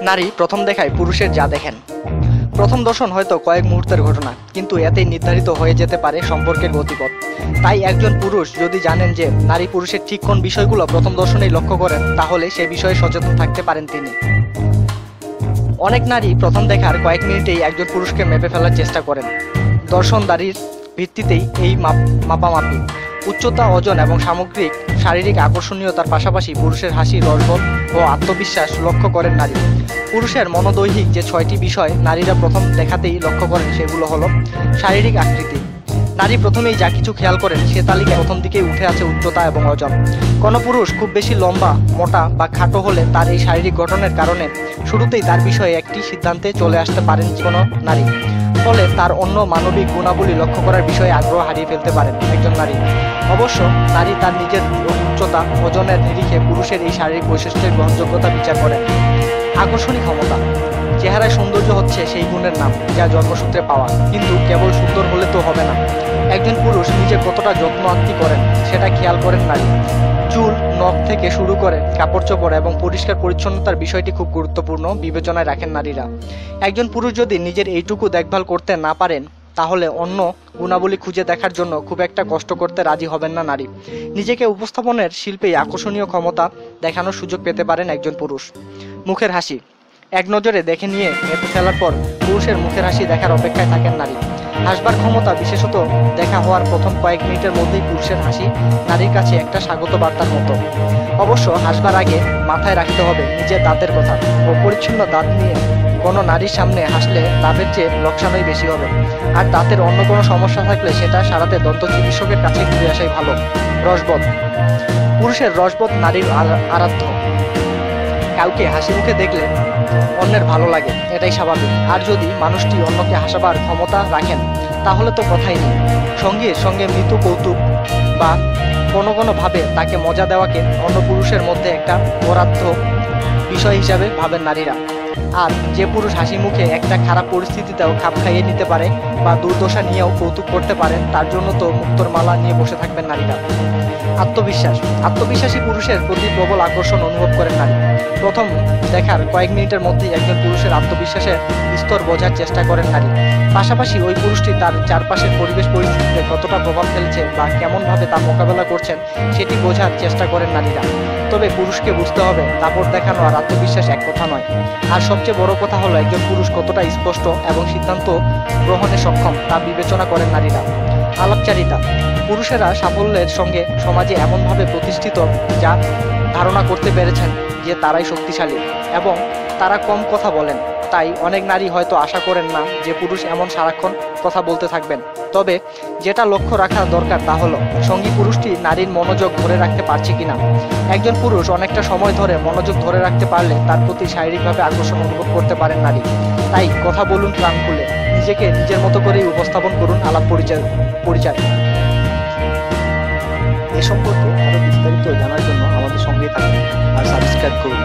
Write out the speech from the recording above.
নারী প্রথম দেখায় পুরুষের যা দেখেন। প্রথম দর্শন হয়তো কয়েক মুহূর্তের ঘটনা, কিন্তু এতেই নির্ধারিত হয়ে যেতে পারে সম্পর্কের গতিপথ। তাই একজন পুরুষ যদি জানেন যে নারী পুরুষের ঠিক কোন বিষয়গুলো প্রথম দর্শনেই লক্ষ্য করেন, তাহলে সে বিষয়ে সচেতন থাকতে পারেন তিনি। অনেক নারী প্রথম দেখার কয়েক মিনিটেই একজন পুরুষকে মেপে ফেলার চেষ্টা করেন। দর্শনদারির ভিত্তিতেই এই মাপামাপি। উচ্চতা, ওজন এবং সামগ্রিক শারীরিক আকর্ষণীয়তার পাশাপাশি পুরুষের হাসি, রসবোধ ও আত্মবিশ্বাস লক্ষ্য করেন নারী। পুরুষের মনোদৈহিক যে 6টি বিষয় নারীরা প্রথম দেখাতেই লক্ষ্য করেন, সেগুলো হলো: শারীরিক আকৃতি। নারী প্রথমেই যা কিছু খেয়াল করেন সে তালিকায় প্রথম দিকেই উঠে আছে উচ্চতা এবং ওজন। কোনো পুরুষ খুব বেশি লম্বা, মোটা বা খাটো হলে তার এই শারীরিক গঠনের কারণে শুরুতেই তার বিষয়ে একটি সিদ্ধান্তে চলে আসতে পারেন যে কোনো নারী। ফলে তার অন্য মানবিক গুণাবলী লক্ষ্য করার বিষয়ে আগ্রহ হারিয়ে ফেলতে পারেন একজন নারী। অবশ্য নারী তার নিজের উচ্চতা, ওজনের নিরিখে পুরুষের এই শারীরিক বৈশিষ্ট্যের গ্রহণযোগ্যতা বিচার করেন। আকর্ষণী ক্ষমতা। চেহারায় সৌন্দর্য হচ্ছে সেই গুণের নাম যা জন্মসূত্রে পাওয়া, কিন্তু কেবল সুন্দর হলে তো হবে না। একজন পুরুষ নিজে কতটা যত্ন আত্মি করেন সেটা খেয়াল করেন নারী। চুল, নখ থেকে শুরু করে কাপড় চোপড় এবং পরিষ্কার পরিচ্ছন্নতার বিষয়টি খুব গুরুত্বপূর্ণ বিবেচনায় রাখেন নারীরা। একজন পুরুষ যদি নিজের এইটুকু দেখভাল করতে না পারেন, তাহলে অন্য গুণাবলী খুঁজে দেখার জন্য খুব একটা কষ্ট করতে রাজি হবেন না নারী। নিজেকে উপস্থাপনের শিল্পে আকর্ষণীয় ক্ষমতা দেখানোর সুযোগ পেতে পারেন একজন পুরুষ। মুখের হাসি। এক নজরে দেখে নিয়ে মেপে ফেলার পর পুরুষের মুখের হাসি দেখার অপেক্ষায় থাকেন নারী। হাসবার ক্ষমতা, বিশেষত দেখা হওয়ার প্রথম কয়েক মিনিটের মধ্যেই পুরুষের হাসি নারীর কাছে একটা স্বাগত বার্তার মতো। অবশ্য হাসবার আগে মাথায় রাখতে হবে নিজের দাঁতের কথা। অপরিচ্ছন্ন দাঁত নিয়ে কোনো নারীর সামনে হাসলে লাভের চেয়ে লোকসানই বেশি হবে। আর দাঁতের অন্য কোনো সমস্যা থাকলে সেটা সারাতে দন্ত চিকিৎসকের কাছে ঘুরে আসাই ভালো। রসবোধ। পুরুষের রসবোধ নারীর আরাধ্য। কাউকে হাসি মুখে দেখলে অন্যের ভালো লাগে, এটাই স্বাভাবিক। আর যদি মানুষটি অন্যকে হাসাবার ক্ষমতা রাখেন, তাহলে তো কথাই নেই। সঙ্গীর সঙ্গে মৃদু কৌতুক বা কোনোভাবে তাকে মজা দেওয়াকে অন্য পুরুষের মধ্যে একটা বরাদ্দ বিষয় হিসাবে ভাবেন নারীরা। আর যে পুরুষ হাসি মুখে একটা খারাপ পরিস্থিতিতেও খাপ খাইয়ে নিতে পারে বা দুর্দশা নিয়েও কৌতুক করতে পারেন, তার জন্য তো মুক্তোর মালা নিয়ে বসে থাকবেন নারীরা। আত্মবিশ্বাস। আত্মবিশ্বাসী পুরুষের প্রতি প্রবল আকর্ষণ অনুভব করেন নারী। প্রথম দেখার কয়েক মিনিটের মধ্যেই একজন পুরুষের আত্মবিশ্বাসের স্তর বোঝার চেষ্টা করেন নারী। পাশাপাশি ওই পুরুষটি তার চারপাশের পরিবেশ পরিস্থিতিতে কতটা প্রভাব ফেলছে বা কেমনভাবে তা মোকাবেলা করছেন সেটি বোঝার চেষ্টা করেন নারীরা। তবে পুরুষকে বুঝতে হবে দাপট দেখানো আর আত্মবিশ্বাস এক কথা নয়। আর সবচেয়ে বড় কথা হলো একজন পুরুষ কতটা স্পষ্ট এবং সিদ্ধান্ত গ্রহণে সক্ষম তা বিবেচনা করেন নারীরা। আলাপচারিতা। পুরুষেরা সাফল্যের সঙ্গে সমাজে এমনভাবে প্রতিষ্ঠিত যা ধারণা করতে পেরেছেন যে তারাই শক্তিশালী এবং তারা কম কথা বলেন। তাই অনেক নারী হয়তো আশা করেন না যে পুরুষ এমন সারাক্ষণ কথা বলতে থাকবেন। তবে যেটা লক্ষ্য রাখা দরকার তা হলো সঙ্গী পুরুষটি নারীর মনোযোগ ধরে রাখতে পারছে কিনা। একজন পুরুষ অনেকটা সময় ধরে মনোযোগ ধরে রাখতে পারলে তার প্রতি শারীরিকভাবে আকর্ষণ অনুভব করতে পারেন নারী। তাই কথা বলুন প্রাণ খুলে, নিজেকে নিজের মতো করেই উপস্থাপন করুন আলাপ পরিচয়। এ সম্পর্কে আরো বিস্তারিত জানার জন্য আমাদের সঙ্গেই থাকুন আর সাবস্ক্রাইব করুন।